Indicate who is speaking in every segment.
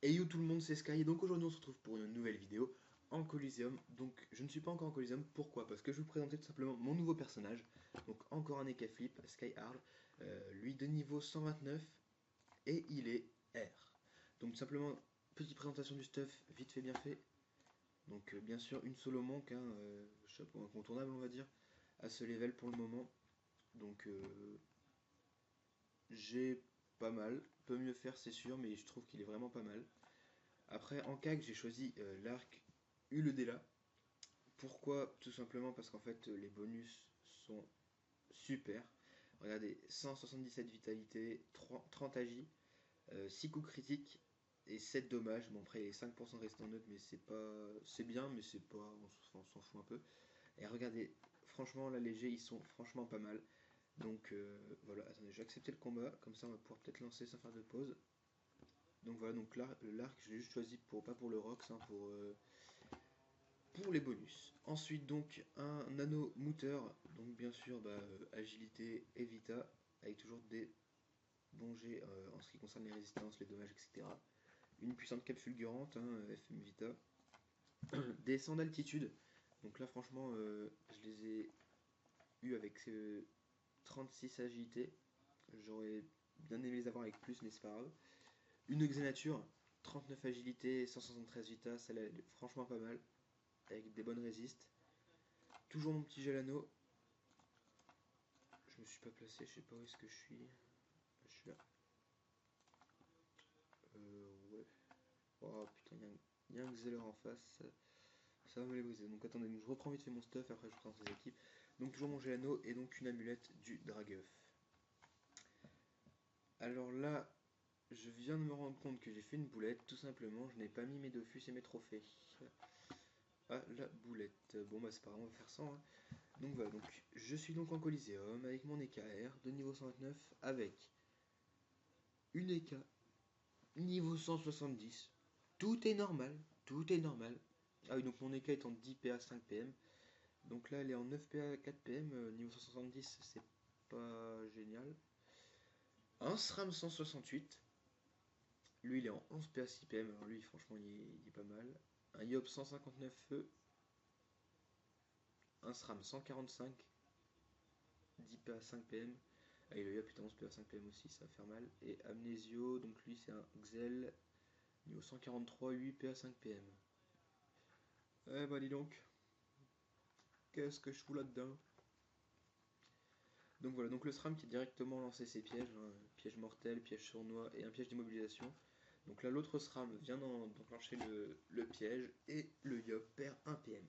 Speaker 1: Et yo tout le monde, c'est Sky, et donc aujourd'hui on se retrouve pour une nouvelle vidéo en Coliseum. Donc je ne suis pas encore en Coliseum, pourquoi? Parce que je vais vous présenter tout simplement mon nouveau personnage. Donc encore un Eka Flip, Skyhard, lui de niveau 129, et il est R. Donc tout simplement, petite présentation du stuff, vite fait bien fait. Donc bien sûr une solo monk, chapeau incontournable on va dire, à ce level pour le moment. Donc j'ai pas mal, peut mieux faire c'est sûr, mais je trouve qu'il est vraiment pas mal. Après, en CAG, j'ai choisi l'arc Uledela. Pourquoi? Tout simplement parce qu'en fait, les bonus sont super. Regardez, 177 vitalité, 30 agi, 6 coups critiques et 7 dommages. Bon, après, les 5% restants neutres, mais c'est pas. C'est bien, mais c'est pas. On s'en fout un peu. Et regardez, franchement, la léger, ils sont franchement pas mal. Donc voilà, attendez, j'ai accepté le combat, comme ça on va pouvoir peut-être lancer sans faire de pause. Donc voilà, donc l'arc, je l'ai juste choisi pour, pas pour le Rox, pour les bonus. Ensuite donc un nano mooter, donc bien sûr agilité et vita, avec toujours des bons jets en ce qui concerne les résistances, les dommages, etc. Une puissante cape fulgurante, FM Vita. Des sangs d'altitude, donc là franchement je les ai eu avec 36 agilité. J'aurais bien aimé les avoir avec plus, mais c'est pas grave. Une Xenature, 39 agilité, 173 vita, celle-là elle est franchement pas mal, avec des bonnes résistes. Toujours mon petit Gelano. Je me suis pas placé, je sais pas où est-ce que je suis. Je suis là. Ouais. Oh putain, il y a un Xeler en face. Ça va me les briser. Donc attendez, donc je reprends vite fait mon stuff, après je présente les équipes. Donc toujours mon Gelano et donc une amulette du Dragueuf. Alors là, je viens de me rendre compte que j'ai fait une boulette, tout simplement, je n'ai pas mis mes Dofus et mes trophées. Ah, la boulette. Bon bah c'est pas grave, on va faire ça. Donc voilà, donc je suis donc en Coliseum avec mon EKR de niveau 129 avec une EK niveau 170. Tout est normal, tout est normal. Ah oui, donc mon EK est en 10 PA 5 PM. Donc là elle est en 9 PA 4 PM, niveau 170, c'est pas génial. Un SRAM 168. Lui il est en 11 PA 6 PM, alors lui franchement il est pas mal. Un Yop 159 feu. Un SRAM 145. 10 PA 5 PM. Ah, et le Yop est en 11 PA 5 PM aussi, ça va faire mal. Et Amnesio, donc lui c'est un Xel, niveau 143, 8 PA 5 PM. Eh bah dis donc, qu'est-ce que je fous là-dedans? Donc voilà, donc le SRAM qui a directement lancé ses pièges, piège mortel, piège sournois et un piège d'immobilisation. Donc là l'autre SRAM vient d'enclencher le piège et le Yop perd 1 PM.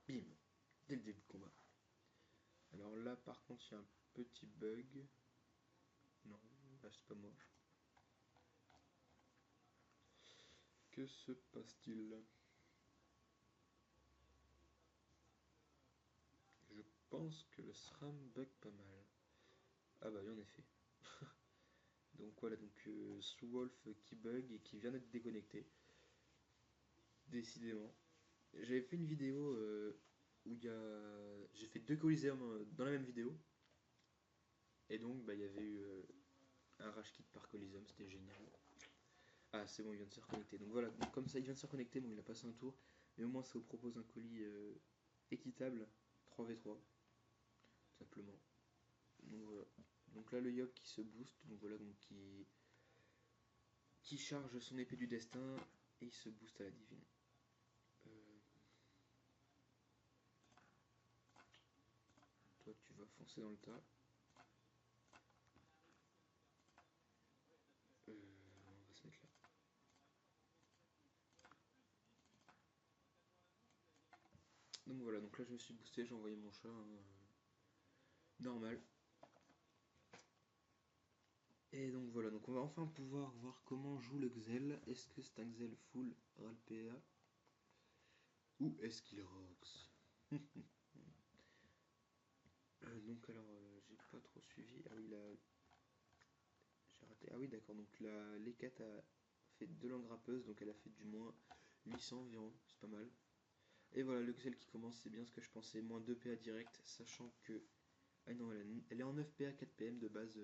Speaker 1: Bim, dès le début du combat. Alors là par contre il y a un petit bug. Non, là c'est pas moi. Que se passe-t-il? Je pense que le SRAM bug pas mal. Ah bah oui en effet. Donc voilà, donc Swolf qui bug et qui vient d'être déconnecté. Décidément. J'avais fait une vidéo où il y a. J'ai fait deux Coliseum dans la même vidéo. Et donc bah il y avait eu un rage kit par Coliseum, c'était génial. Ah c'est bon, il vient de se reconnecter. Donc voilà, donc, comme ça il vient de se reconnecter, bon il a passé un tour. Mais au moins ça vous propose un colis équitable, 3v3, tout simplement. Donc voilà. Donc là le Yop qui se booste, donc voilà, donc qui charge son épée du destin et il se booste à la divine. Euh, Toi tu vas foncer dans le tas. On va se mettre là. Donc voilà, donc là je me suis boosté, j'ai envoyé mon chat normal. Et donc voilà, donc on va enfin pouvoir voir comment joue le Xel. Est-ce que c'est un Xel full RALPA ou est-ce qu'il rox? Donc alors j'ai pas trop suivi. Ah oui là j'ai raté. Ah oui d'accord, donc la l'Ekat a fait de l'engrappeuse, donc elle a fait du moins 800 environ, c'est pas mal. Et voilà, le Xel qui commence, c'est bien ce que je pensais, moins 2 PA direct, sachant que. Ah non, elle est en 9 PA 4 PM de base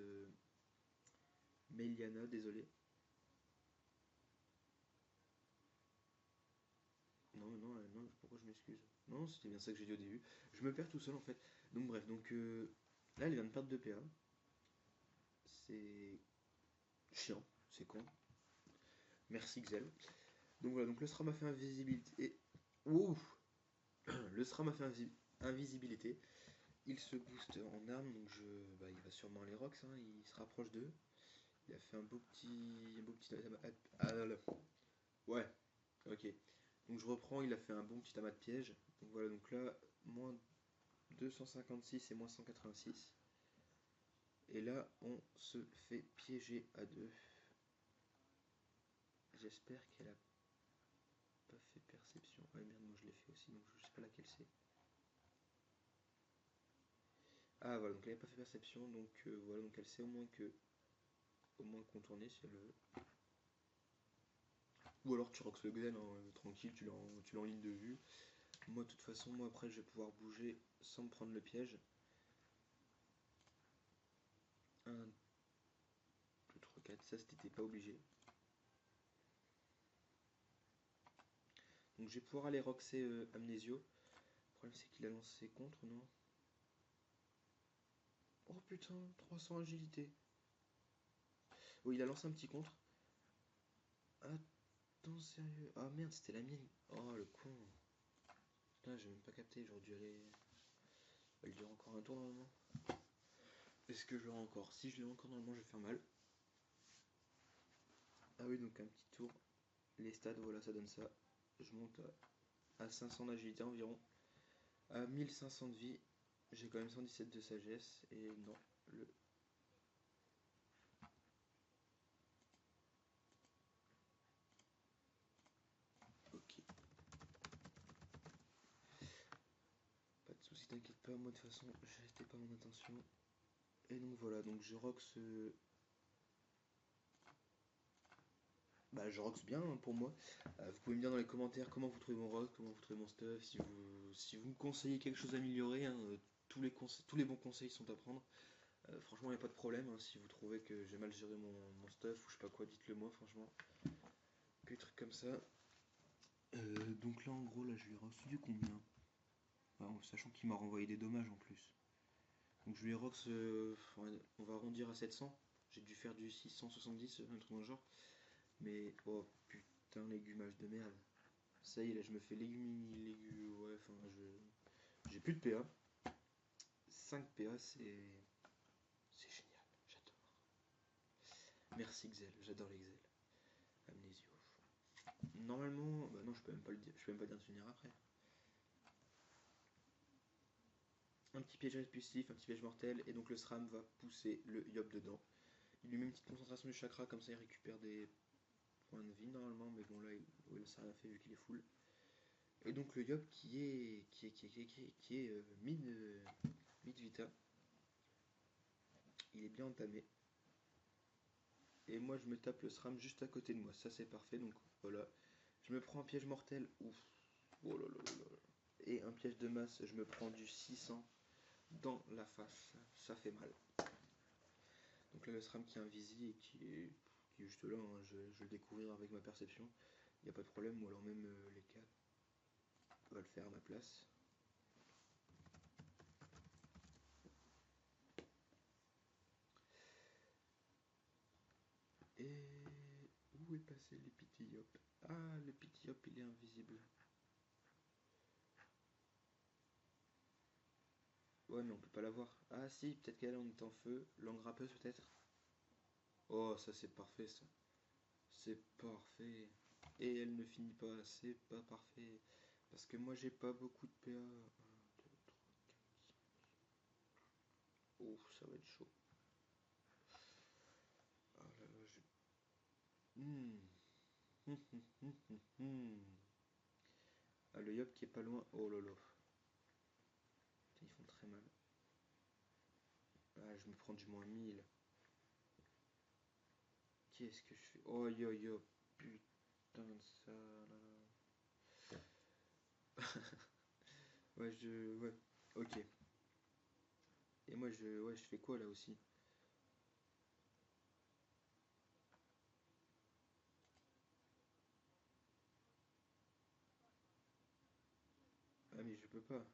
Speaker 1: Meliana, désolé. non, pourquoi je m'excuse? Non, c'était bien ça que j'ai dit au début. Je me perds tout seul en fait. Donc bref, donc là elle vient de perdre 2 PA. C'est chiant, c'est con. Merci Xel. Donc voilà, donc le SRAM a fait invisibilité. Et... Ouh. Le SRAM a fait invisibilité. Il se booste en armes, donc bah, il va sûrement les rocks, hein, il se rapproche d'eux. Il a fait un beau petit. Ah là là. Ouais, ok. Donc je reprends, il a fait un bon petit amas de pièges. Donc voilà, donc là, moins 256 et moins 186. Et là, on se fait piéger à deux. J'espère qu'elle a pas fait perception. Ouais, merde, moi je l'ai fait aussi, donc je sais pas laquelle c'est. Ah voilà, donc elle n'a pas fait perception, donc voilà, donc elle sait au moins contourner si elle veut. Ou alors tu rox le Xen, hein, tranquille, tu l'as en ligne de vue. Moi, de toute façon, moi après, je vais pouvoir bouger sans me prendre le piège. 1, 2, 3, 4, ça c'était pas obligé. Donc je vais pouvoir aller roxer Amnesio. Le problème c'est qu'il a lancé contre, non? Oh putain, 300 agilité. Oh, il a lancé un petit contre. Attends, sérieux. Ah merde, c'était la mienne. Oh le con. Putain, j'ai même pas capté, j'aurais dû aller. Elle dure encore un tour normalement. Est-ce que je l'aurai encore? Si je l'ai encore normalement, je vais faire mal. Ah oui, donc un petit tour. Les stats, voilà, ça donne ça. Je monte à 500 d'agilité environ. À 1500 de vie. J'ai quand même 117 de sagesse. Et non, le... Ok. Pas de soucis, t'inquiète pas, moi de toute façon, c'était pas mon intention. Et donc voilà, donc je rox... Bah je rox bien hein, pour moi. Vous pouvez me dire dans les commentaires comment vous trouvez mon rox, comment vous trouvez mon stuff, si vous me conseillez quelque chose à améliorer, hein, tous les bons conseils sont à prendre. Franchement, il n'y a pas de problème, hein, si vous trouvez que j'ai mal géré mon stuff ou je sais pas quoi, dites-le moi, franchement. Que des trucs comme ça. Donc là, en gros, là, je lui ai rox du combien? Sachant qu'il m'a renvoyé des dommages en plus. Donc je lui ai rox, on va arrondir à 700. J'ai dû faire du 670, un truc dans le genre. Mais, oh putain, légumage de merde. Ça y est, là, je me fais ouais, enfin, j'ai plus de PA. 5 PA, c'est génial, j'adore. Merci Xel, j'adore les Xel. Amnésio. Normalement, bah non, je peux même pas le dire, je peux même pas dire de finir après. Un petit piège répulsif, un petit piège mortel, et donc le SRAM va pousser le Yop dedans. Il lui met une petite concentration de chakra, comme ça il récupère des points de vie normalement, mais bon là, il ça n'a rien fait vu qu'il est full. Et donc le Yop qui est mid vita, il est bien entamé. Et moi je me tape le SRAM juste à côté de moi, ça c'est parfait, donc voilà. Je me prends un piège mortel, ouf, oh là là là là. Et un piège de masse, je me prends du 600 dans la face, ça fait mal. Donc là le SRAM qui est invisible et qui est juste là, hein, je vais le découvrir avec ma perception, il n'y a pas de problème, ou alors même les cas va le faire à ma place. Et où est passé l'épithyop? Ah, l'épithyop il est invisible. Ouais, mais on peut pas l'avoir. Ah si, peut-être qu'elle en est en feu. Langue râpeuse peut-être. Oh, ça c'est parfait ça. C'est parfait. Et elle ne finit pas, c'est pas parfait. Parce que moi j'ai pas beaucoup de PA. 1, 2, 3, 4. Oh, ça va être chaud. Ah là là, je... Hmm. Ah, le Yop qui est pas loin. Oh là là. Putain, ils font très mal. Ah, je me prends du moins 1000. Qu'est-ce que je fais? Oh yo yo. Putain de ça là. Ouais, ouais. Ok. Et moi, ouais, je fais quoi là aussi? mais je peux pas.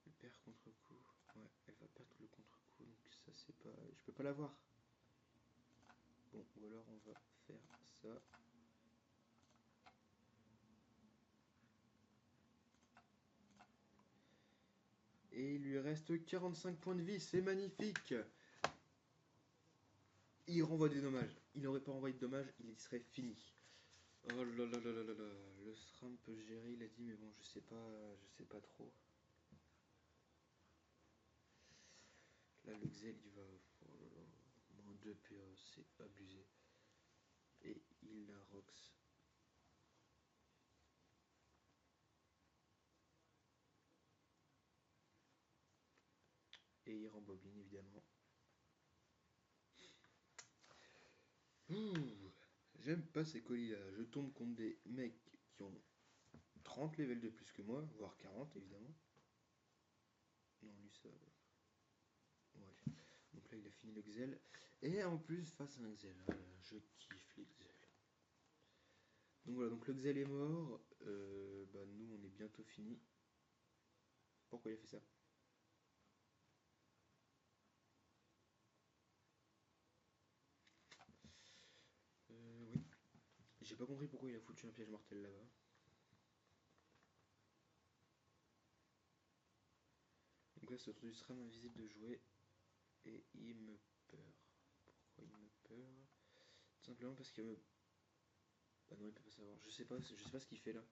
Speaker 1: Elle perd contre-coup. Ouais, elle va perdre le contre-coup, donc ça c'est pas... Je peux pas l'avoir. Bon, ou alors on va faire ça. Et il lui reste 45 points de vie, c'est magnifique. Il renvoie des dommages. Il n'aurait pas renvoyé de dommages, il serait fini. Oh là là là là là là. Le SRAM peut gérer, il a dit, mais bon, je sais pas trop. Là, le Xel, il va... Oh là là. Moins 2 PA, c'est abusé. Et il la Rox. Et il rembobine, évidemment. Ouh, j'aime pas ces colis-là. Je tombe contre des mecs qui ont 30 levels de plus que moi, voire 40, évidemment. Non, lui, ça... Ouais. Donc là, il a fini le Xel. Et en plus, face à un Xel. Je kiffe les Xel. Donc voilà, donc le Xel est mort. Bah, nous, on est bientôt fini. Pourquoi il a fait ça? Oui. J'ai pas compris pourquoi il a foutu un piège mortel là-bas. Donc là, c'est autour du SRAM invisible de jouer. Et il me peur. Pourquoi il me peur? Tout simplement parce qu'il me... Bah non, il peut pas savoir. Je sais pas ce qu'il fait là.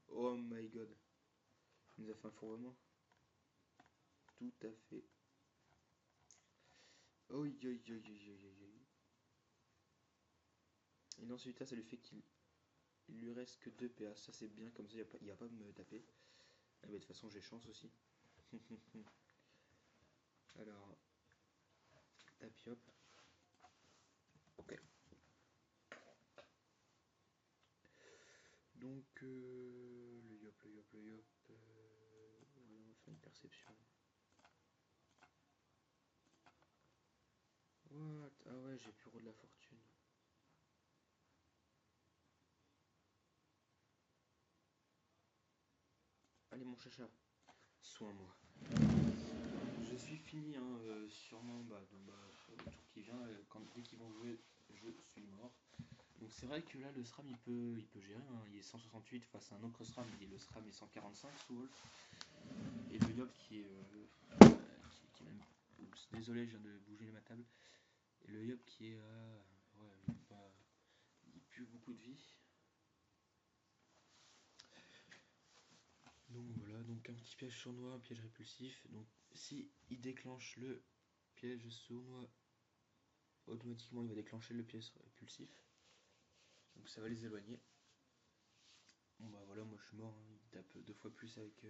Speaker 1: Oh my god. Il nous a fait un fourrement. Tout à fait. Oh, oi, oi, oi, oi, oi. Et dans celui-là, ça lui fait qu'il lui reste que 2 PA. Ça, c'est bien, comme ça, il va pas me taper. Ah, bah, de toute façon, j'ai chance aussi. Alors, tapiop. Ok. Donc, le yop, le yop, le yop. Ouais, on va faire une perception. What? Ah ouais, j'ai plus de la fortune. Allez, mon chacha, soins-moi. Je suis fini, hein, sûrement le tour qui vient. Dès qu'ils vont jouer, je suis mort. Donc c'est vrai que là, le SRAM, il peut gérer. Hein. Il est 168 face à un autre SRAM, et le SRAM est 145 sous Wolf. Et le Yop qui est... qui est même... Oups, désolé, je viens de bouger ma table. Et le Yop qui est à... Ouais, même pas... Il pue beaucoup de vie. Donc voilà, donc un petit piège sournois, un piège répulsif. Donc si il déclenche le piège sournois, automatiquement il va déclencher le piège répulsif. Donc ça va les éloigner. Bon bah voilà, moi je suis mort, hein. Il tape 2 fois plus avec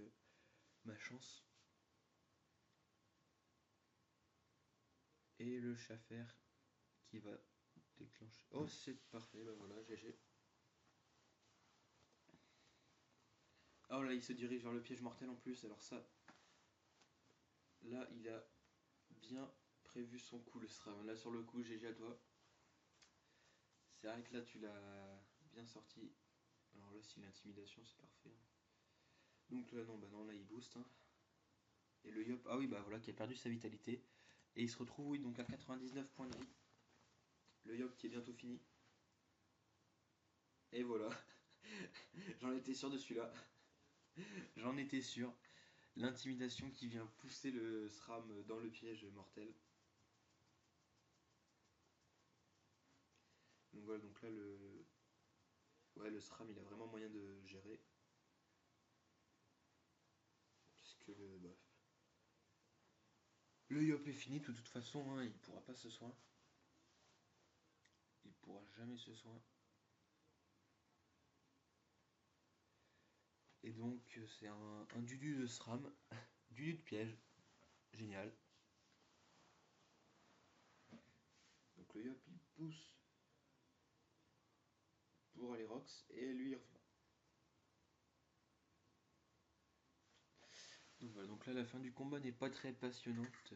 Speaker 1: ma chance. Et le Schaffer qui va déclencher. Oh, c'est parfait, bah voilà, GG. Ah, oh, là, il se dirige vers le piège mortel en plus, alors ça. Là, il a bien prévu son coup, le SRAM. Là, sur le coup, GG à toi. C'est vrai que là, tu l'as bien sorti. Alors là, si l'intimidation, c'est parfait. Donc là, non, bah non, là, il booste. Hein. Et le Yop, ah oui, bah voilà, qui a perdu sa vitalité. Et il se retrouve, oui, donc à 99 points de vie. Le Yop qui est bientôt fini. Et voilà. J'en étais sûr de celui-là. J'en étais sûr. L'intimidation qui vient pousser le SRAM dans le piège mortel. Donc voilà, donc là, ouais, le SRAM, il a vraiment moyen de gérer. Puisque le Yop est fini, de toute façon, hein, il pourra pas se soin. Il pourra jamais se soin. Et donc, c'est un Dudu de SRAM. Dudu de piège. Génial. Donc le Yop, il pousse pour aller Rox, et lui, il revient. Donc voilà, donc là, la fin du combat n'est pas très passionnante.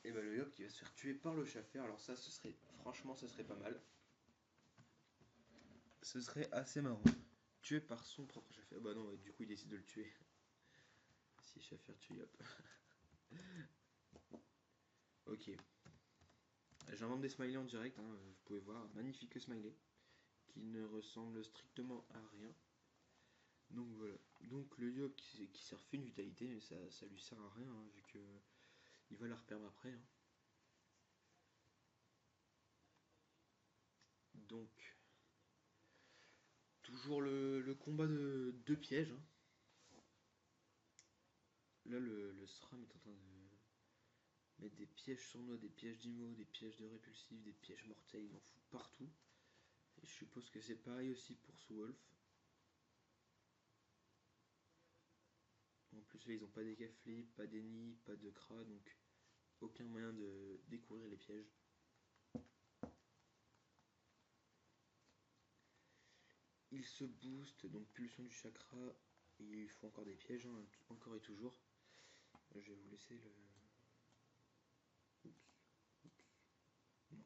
Speaker 1: Et bah le Yop qui va se faire tuer par le Schaffer. Alors ça, franchement, ce serait pas mal. Ce serait assez marrant. Tué par son propre Schaffer. Bah non, du coup il décide de le tuer. Si Schaffer tue Yop. Ok. J'invente des smileys en direct, hein, vous pouvez voir, magnifique smiley, qui ne ressemble strictement à rien. Donc voilà. Donc le Yop qui sert fait une vitalité, mais ça lui sert à rien, hein, vu que il va la reperdre après. Hein. Donc, toujours le combat de deux pièges. Hein. Là, le SRAM est en train de mettre des pièges sournois, des pièges d'IMO, des pièges de répulsifs, des pièges mortels, il en fout partout. Et je suppose que c'est pareil aussi pour Swolf. En plus, là, ils n'ont pas des flip, pas d'ennemis, pas de cra, donc aucun moyen de découvrir les pièges. Il se booste, donc pulsion du chakra, et il faut encore des pièges, hein, encore et toujours. Je vais vous laisser le... Oups, non.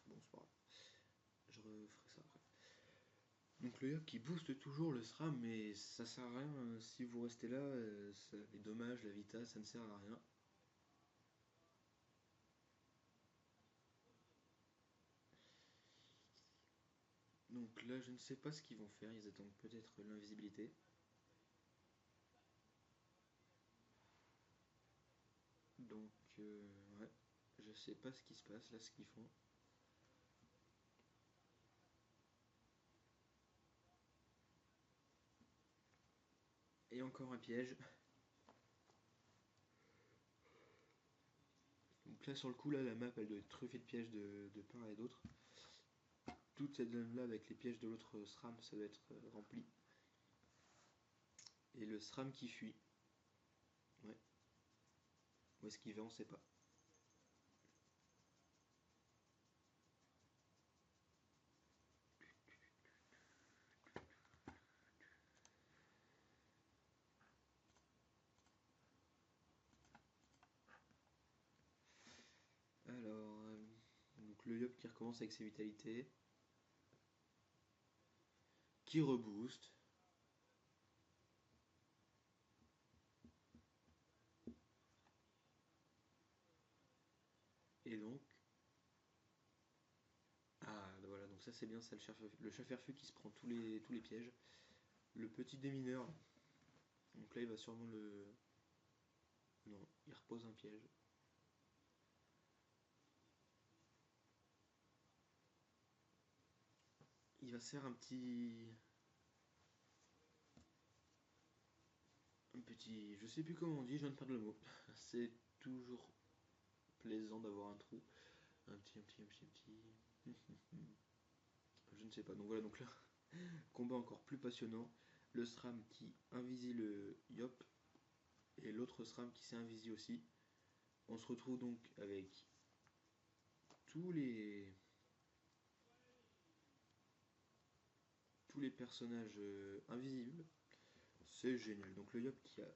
Speaker 1: Bon, c'est pas grave. Je referai ça après. Donc le Yop qui booste toujours le SRAM, mais ça sert à rien, si vous restez là, les dommages, la vita, ça ne sert à rien. Donc là, je ne sais pas ce qu'ils vont faire, ils attendent peut-être l'invisibilité. Donc, ouais, je sais pas ce qui se passe là, ce qu'ils font. Et encore un piège. Donc là, sur le coup, là, la map, elle doit être truffée de pièges de part et d'autre. Toute cette zone là avec les pièges de l'autre SRAM, ça doit être rempli. Et le SRAM qui fuit. Ouais. Où est-ce qu'il va, on sait pas. Alors, donc le Yop qui recommence avec ses vitalités. Qui rebooste. Et donc... Ah, voilà, donc ça c'est bien, ça le Schafferfu qui se prend tous les pièges. Le petit démineur. Donc là, il va sûrement le... Non, il repose un piège. Il va se faire un petit... Je sais plus comment on dit, je viens de perdre le mot. C'est toujours plaisant d'avoir un trou. Un petit... Je ne sais pas. Donc voilà, donc là, combat encore plus passionnant. Le SRAM qui invisie le Yop et l'autre SRAM qui s'est invisi aussi. On se retrouve donc avec tous les personnages invisibles. C'est génial. Donc le Yop qui a...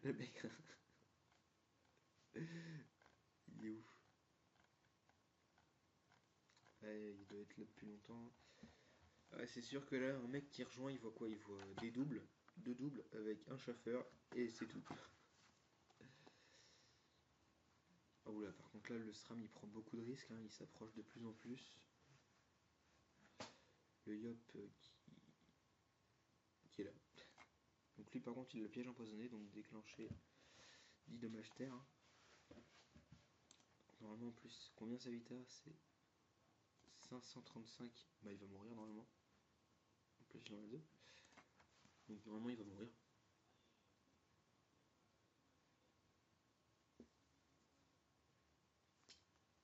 Speaker 1: le mec... il est ouf. Ouais, il doit être là depuis longtemps. Ouais, c'est sûr que là, un mec qui rejoint, il voit quoi? Il voit des doubles, deux doubles avec un chauffeur et c'est tout. Ah oula, par contre là, le SRAM il prend beaucoup de risques, hein, il s'approche de plus en plus. Le Yop qui est là. Donc lui par contre il a le piège empoisonné, donc déclenché 10 dommages terre. Normalement en plus, combien sa vita? C'est 535. Bah il va mourir normalement. En plus il en a deux. Donc normalement il va mourir.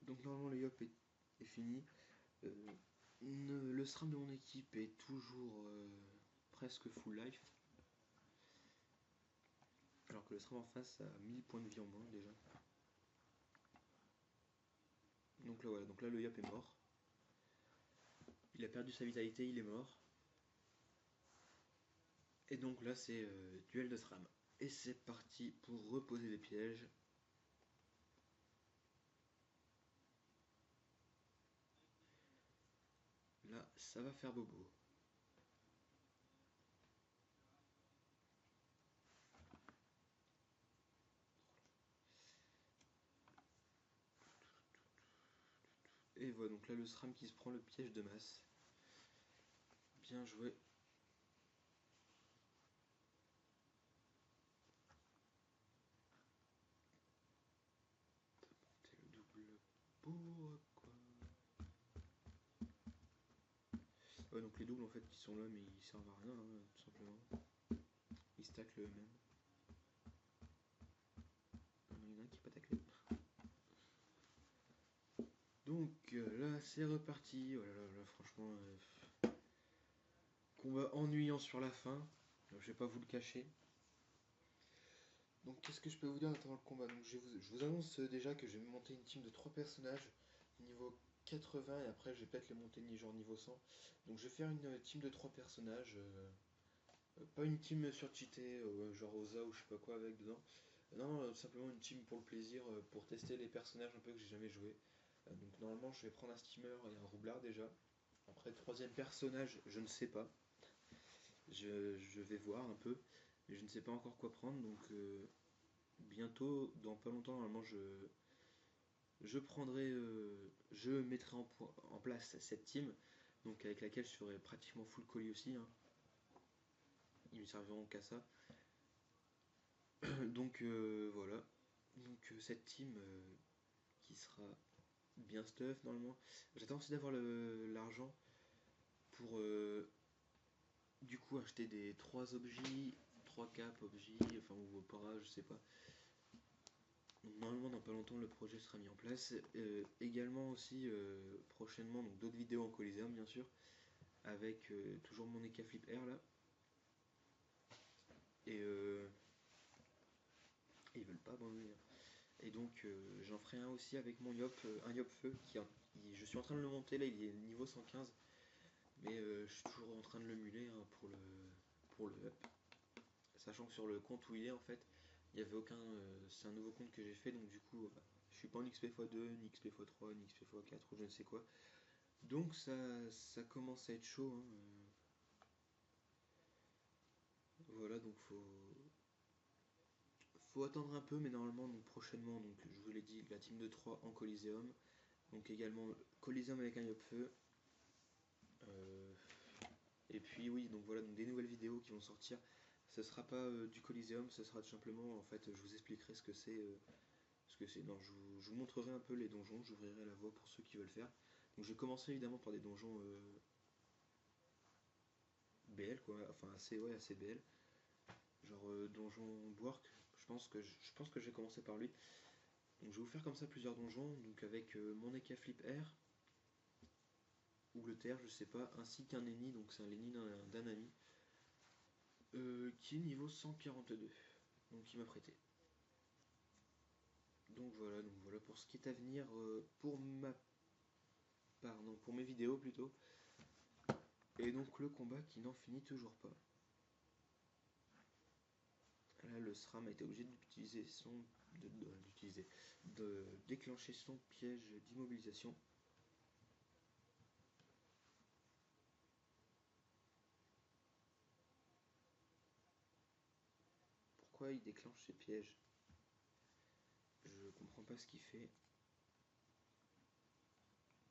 Speaker 1: Donc normalement le Yop est fini. Le SRAM de mon équipe est toujours presque full life. Alors que le SRAM en face a 1000 points de vie en moins déjà. Donc là voilà, donc là le Yop est mort. Il a perdu sa vitalité, il est mort. Et donc là c'est duel de SRAM. Et c'est parti pour reposer les pièges. Là, ça va faire bobo. Et voilà, donc là le SRAM qui se prend le piège de masse. Bien joué. C'est le double. Pourquoi? Ouais, donc les doubles en fait qui sont là mais ils servent à rien, hein, tout simplement. Ils stackent le eux-mêmes. Il y en a un qui n'est pas taclé. Donc là c'est reparti. Oh là là, franchement, combat ennuyant sur la fin. Je vais pas vous le cacher. Donc qu'est-ce que je peux vous dire avant le combat? Donc je vous annonce déjà que je vais monter une team de 3 personnages niveau 80 et après je vais peut-être les monter genre niveau 100. Donc je vais faire une team de 3 personnages, pas une team surcheatée genre Oza ou je sais pas quoi avec dedans. Non, simplement une team pour le plaisir, pour tester les personnages un peu que j'ai jamais joué. Donc normalement je vais prendre un steamer et un roublard déjà. Après troisième personnage, je ne sais pas. Je vais voir un peu, mais je ne sais pas encore quoi prendre donc bientôt, dans pas longtemps, normalement, je prendrai, je mettrai en place cette team, donc avec laquelle je serai pratiquement full colis aussi, hein. Ils me serviront qu'à ça. Donc voilà. Donc cette team qui sera bien stuff normalement. J'attends aussi d'avoir l'argent pour du coup acheter des 3 objets, 3 caps objets, enfin ou para, je sais pas. Donc normalement dans pas longtemps le projet sera mis en place. Également aussi prochainement donc d'autres vidéos en Coliseum bien sûr avec toujours mon Eka Flip Air là. Et ils veulent pas abandonner. Et donc j'en ferai un aussi avec mon Yop, un Yop Feu je suis en train de le monter là, il est niveau 115. Mais je suis toujours en train de le muler hein, pour le up. Sachant que sur le compte où il est en fait, il n'y avait aucun. C'est un nouveau compte que j'ai fait donc du coup je suis pas en XP x2, ni XP x3, ni XP x4 ou je ne sais quoi. Donc ça commence à être chaud. Hein. Voilà, donc faut attendre un peu, mais normalement, donc prochainement, donc je vous l'ai dit, la team de 3 en Coliseum. Donc également Coliseum avec un Yop Feu. Euh, et puis oui, donc voilà, donc des nouvelles vidéos qui vont sortir. Ce sera pas du Coliseum, ce sera tout simplement, en fait, je vous expliquerai ce que c'est. Non, je vous montrerai un peu les donjons, j'ouvrirai la voie pour ceux qui veulent faire. Donc je vais commencer évidemment par des donjons BL, quoi, enfin assez, ouais, assez BL. Genre donjon Bwork, je pense que je vais commencer par lui. Donc je vais vous faire comme ça plusieurs donjons, donc avec mon Eka Flip Air, ou le terre, je sais pas, ainsi qu'un Lenny, donc c'est un Lenny d'un ami, qui est niveau 142, donc il m'a prêté. Donc voilà pour ce qui est à venir pour mes vidéos plutôt. Et donc le combat qui n'en finit toujours pas. Là le SRAM a été obligé de déclencher son piège d'immobilisation. Pourquoi il déclenche ses pièges? Je comprends pas ce qu'il fait.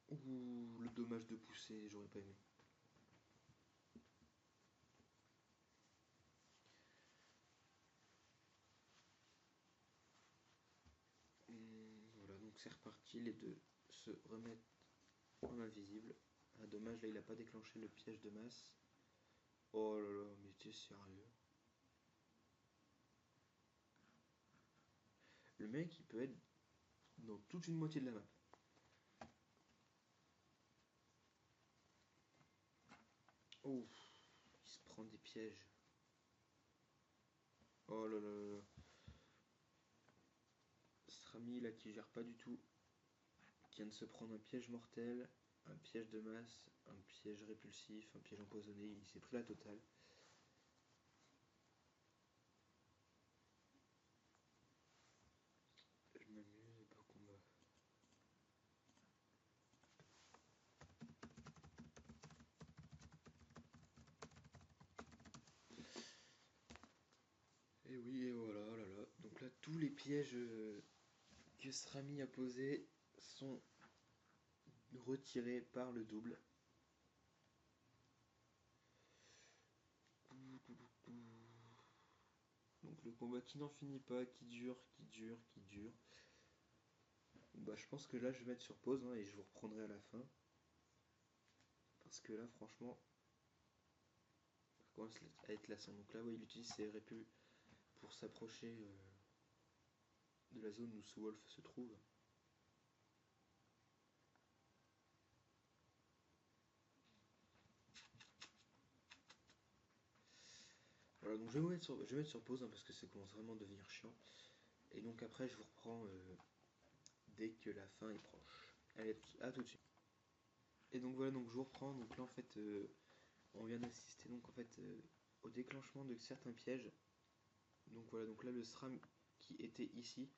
Speaker 1: Ouh, le dommage de pousser, j'aurais pas aimé. Voilà, donc c'est reparti, les deux se remettent en invisible. Ah dommage, là il a pas déclenché le piège de masse. Oh là là, mais t'es sérieux? Le mec il peut être dans toute une moitié de la map. Oh, il se prend des pièges. Oh là là là. Strami là qui gère pas du tout. Qui vient de se prendre un piège mortel, un piège de masse, un piège répulsif, un piège empoisonné. Il s'est pris la totale. tous les pièges que Srami a posés sont retirés par le double. Donc le combat qui n'en finit pas, qui dure, qui dure, qui dure. Bah je pense que là je vais mettre sur pause hein, et je vous reprendrai à la fin. Parce que là franchement, ça commence à être lassant. Donc là ouais, il utilise ses répus pour s'approcher de la zone où Swolf se trouve. Voilà, donc je vais mettre sur pause hein, parce que ça commence vraiment à devenir chiant. Et donc après je vous reprends dès que la fin est proche. Allez, à tout de suite. Et donc voilà, donc je vous reprends. Donc là en fait, on vient d'assister donc en fait au déclenchement de certains pièges. Donc voilà, donc là le SRAM qui était ici,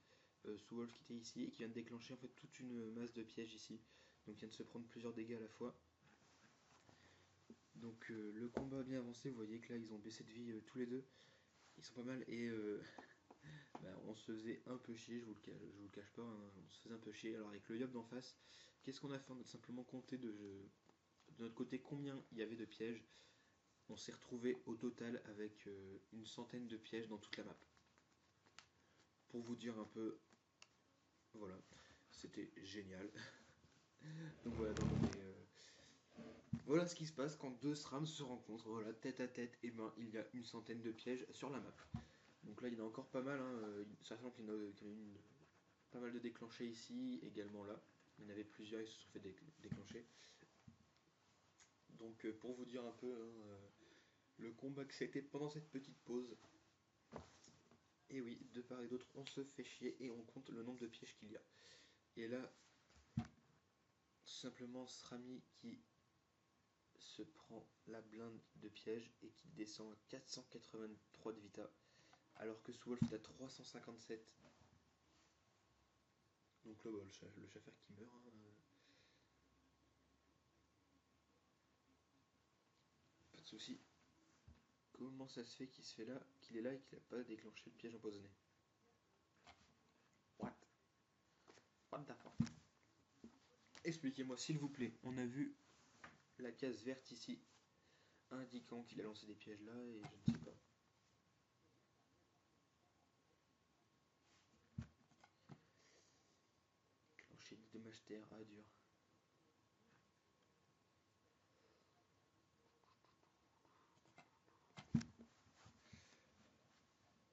Speaker 1: Swolf qui était ici et qui vient de déclencher en fait toute une masse de pièges ici. Donc il vient de se prendre plusieurs dégâts à la fois. Donc le combat a bien avancé, vous voyez que là ils ont baissé de vie tous les deux. Ils sont pas mal et bah, on se faisait un peu chier, je vous le cache pas, hein, on se faisait un peu chier. Alors avec le Yob d'en face, qu'est-ce qu'on a fait? On a simplement compté de notre côté combien il y avait de pièges. On s'est retrouvé au total avec une centaine de pièges dans toute la map. Pour vous dire un peu, voilà, c'était génial. Donc voilà, voilà ce qui se passe quand deux SRAM se rencontrent, voilà, tête à tête, et ben il y a une centaine de pièges sur la map. Donc là il y en a encore pas mal, hein, sachant qu'il y en a pas mal de déclenchés ici, également là. Il y en avait plusieurs, ils se sont fait déclencher. Donc pour vous dire un peu hein, le combat que c'était pendant cette petite pause. Et oui, de part et d'autre, on se fait chier et on compte le nombre de pièges qu'il y a. Et là, tout simplement Srami qui se prend la blinde de pièges et qui descend à 483 de vita, alors que Swolf est à 357. Donc là, bah, le chauffeur qui meurt. Hein, pas de soucis. Comment ça se fait qu'il est là et qu'il n'a pas déclenché le piège empoisonné? What? What the fuck? Expliquez-moi s'il vous plaît. On a vu la case verte ici indiquant qu'il a lancé des pièges là et je ne sais pas. Clencher des dommages terre, ah dur.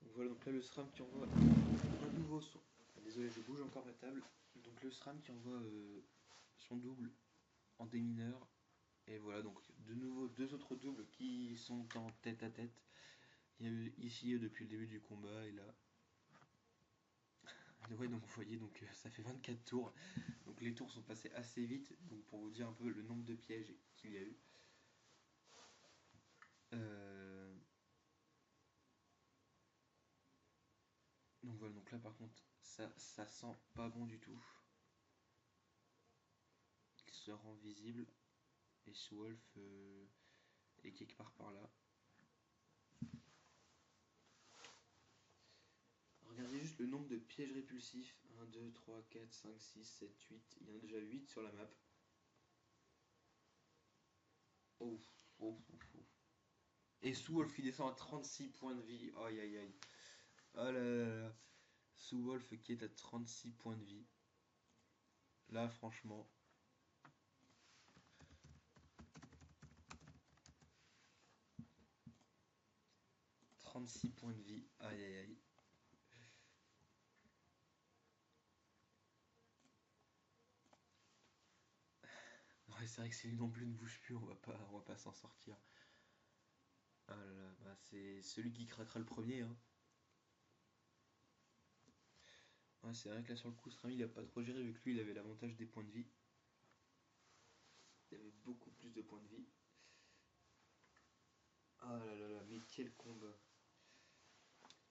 Speaker 1: Donc voilà, donc là le SRAM qui envoie un nouveau son. Ah, désolé, je bouge encore ma table. Donc le SRAM qui envoie son double en D mineur. Et voilà, donc de nouveau deux autres doubles qui sont en tête à tête. Il y a eu ici depuis le début du combat et là. Ouais, donc vous voyez, donc ça fait 24 tours. Donc les tours sont passés assez vite. Donc pour vous dire un peu le nombre de pièges qu'il y a eu. Donc voilà, donc là par contre, ça sent pas bon du tout. Il se rend visible. Et Swolf est quelque part par là. Regardez juste le nombre de pièges répulsifs. 1, 2, 3, 4, 5, 6, 7, 8. Il y en a déjà 8 sur la map. Ouf, ouf, ouf, ouf. Et Swolf il descend à 36 points de vie. Aïe aïe aïe. Oh là là là. Swolf qui est à 36 points de vie. Là franchement. 36 points de vie. Aïe aïe aïe. Ouais, c'est vrai que si lui non plus ne bouge plus, on va pas s'en sortir. Ah là là, bah c'est celui qui craquera le premier. Hein. Ouais, c'est vrai que là sur le coup, Srami il a pas trop géré vu que lui il avait l'avantage des points de vie. Il avait beaucoup plus de points de vie. Ah là là là, mais quel combat!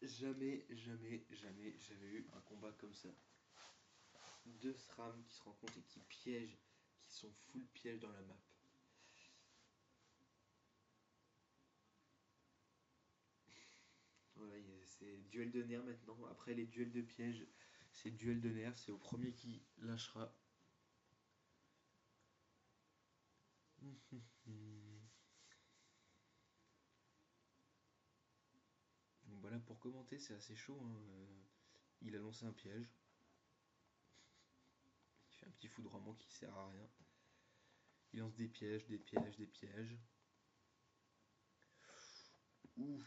Speaker 1: Jamais, jamais, jamais j'avais eu un combat comme ça. Deux SRAM qui se rencontrent et qui piègent, qui sont full piège dans la map. Voilà, c'est duel de nerfs maintenant. Après les duels de pièges, c'est duel de nerfs. C'est au premier qui lâchera. Donc voilà, pour commenter, c'est assez chaud, hein. Il a lancé un piège. Il fait un petit foudroiement qui sert à rien. Il lance des pièges, des pièges, des pièges. Ouf.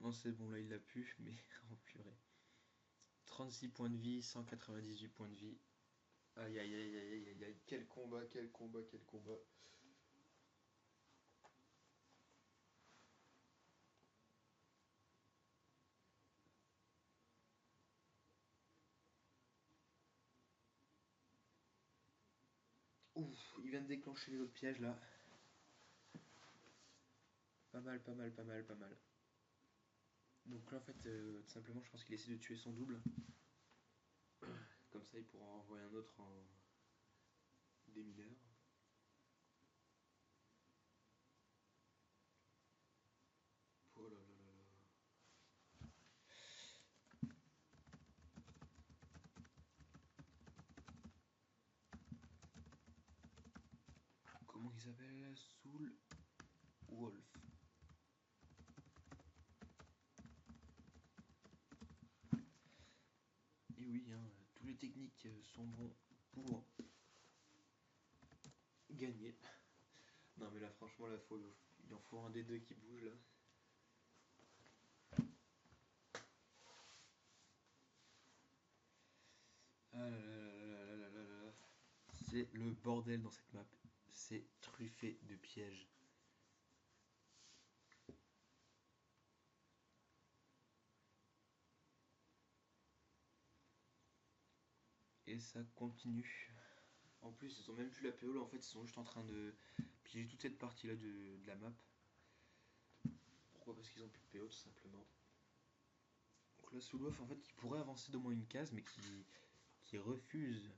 Speaker 1: Non, c'est bon, là il l'a pu, mais oh purée. 36 points de vie, 198 points de vie. Aïe aïe aïe aïe aïe aïe, quel combat, quel combat, quel combat. Ouf, il vient de déclencher les autres pièges là. Pas mal, pas mal, pas mal, pas mal. Donc là en fait, tout simplement je pense qu'il essaie de tuer son double. Comme ça il pourra en envoyer un autre en démineur. Oh là là là là. Comment il s'appelle? Soul Wolf. Et oui, hein, tous les techniques sont bons pour gagner. Non mais là franchement là il en faut un des deux qui bouge là. Ah là là là là là là là là. C'est le bordel dans cette map. C'est truffé de pièges. Et ça continue. En plus, ils ont même plus la PO là, en fait, ils sont juste en train de piéger toute cette partie là de la map. Pourquoi? Parce qu'ils ont plus de PO tout simplement. Donc là, Soulwolf en fait, qui pourrait avancer d'au moins une case, mais qui refuse.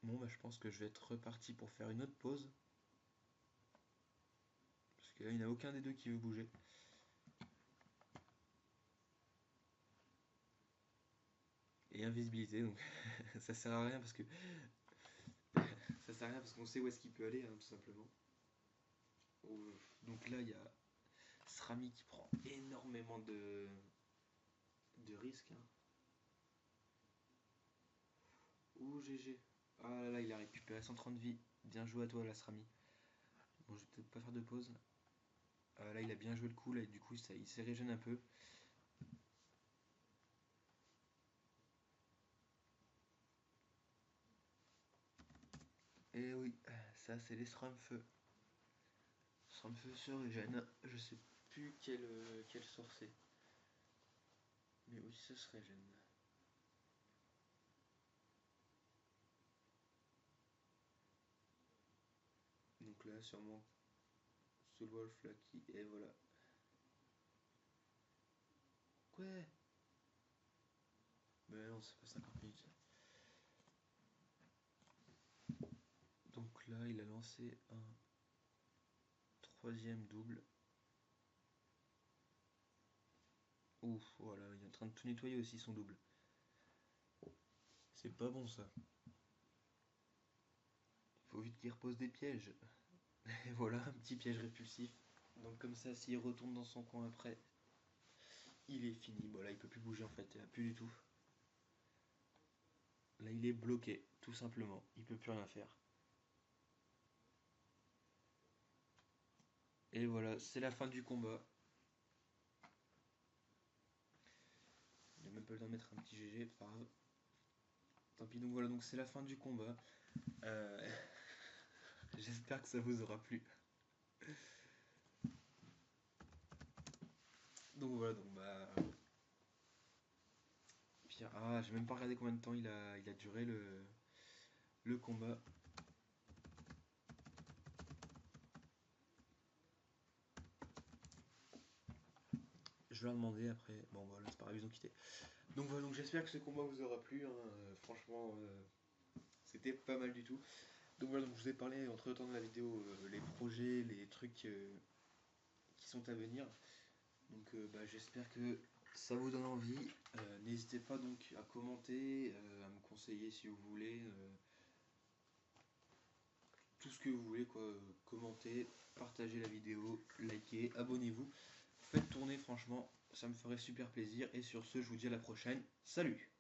Speaker 1: Bon, bah, je pense que je vais être reparti pour faire une autre pause. Parce que là, il n'y en a aucun des deux qui veut bouger. Et invisibilité, donc ça sert à rien parce que ça sert à rien parce qu'on sait où est-ce qu'il peut aller, hein, tout simplement. Donc là, il y a Srami qui prend énormément de risques, hein. Ouh, GG. Ah là là, il a récupéré 130 vies. Bien joué à toi, là, Srami. Bon, je vais peut-être pas faire de pause. Là, il a bien joué le coup, là, et du coup, il s'est régène un peu. Et oui, ça, c'est les Sramfeu. Sramfeu se régène. Je sais plus quel sort c'est. Mais oui, ça se régène. Donc là, sûrement, Soulwolf, là, qui est, voilà. Ouais. Mais non, c'est pas 50 minutes. Donc là, il a lancé un troisième double. Ouf, voilà, il est en train de tout nettoyer aussi son double. C'est pas bon ça. Il faut vite qu'il repose des pièges. Et voilà, un petit piège répulsif. Donc comme ça, s'il retourne dans son coin après, il est fini. Bon là, il peut plus bouger en fait, il a plus du tout. Là, il est bloqué, tout simplement. Il peut plus rien faire. Et voilà, c'est la fin du combat. Il a même pas le temps de mettre un petit GG, pas grave. Tant pis, donc voilà, donc c'est la fin du combat. Euh, J'espère que ça vous aura plu. Donc voilà, donc bah. Pierre, ah, j'ai même pas regardé combien de temps il a duré le combat. Je vais leur demander après. Bon voilà, c'est pas grave, ils ont quitté. Donc voilà, donc j'espère que ce combat vous aura plu, hein. Franchement, c'était pas mal du tout. Donc voilà, donc je vous ai parlé entre temps de la vidéo, les projets, les trucs qui sont à venir. Donc bah, j'espère que ça vous donne envie. N'hésitez pas donc à commenter, à me conseiller si vous voulez. Tout ce que vous voulez, quoi. Commentez, partagez la vidéo, likez, abonnez-vous. Faites tourner, franchement, ça me ferait super plaisir. Et sur ce, je vous dis à la prochaine. Salut!